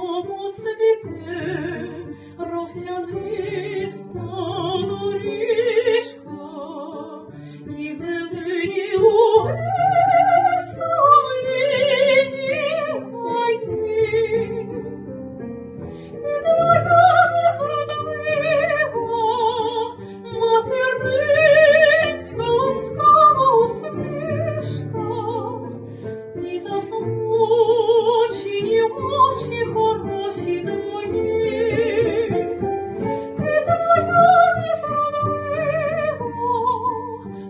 ньому цвіте росяниста доріжка, і зелені луги славлені мої. І твоя невродлива материнська ласкава усмішка, і засмучені очі хороші твої. І твоя невродлива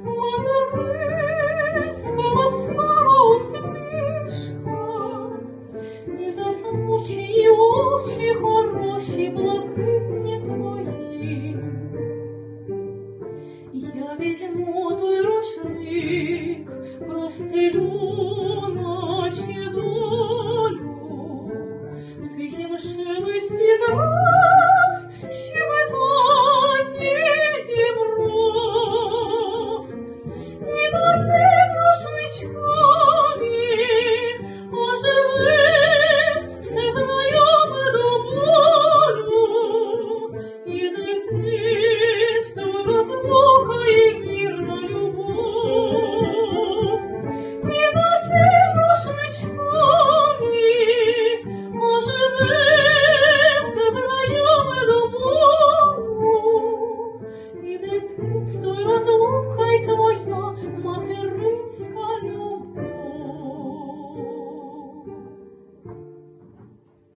материнська ласкава усмішка, і засмучені очі хороші блакитні твої. Я візьму той рушник, простелю наче долю в тихім шелесті трав.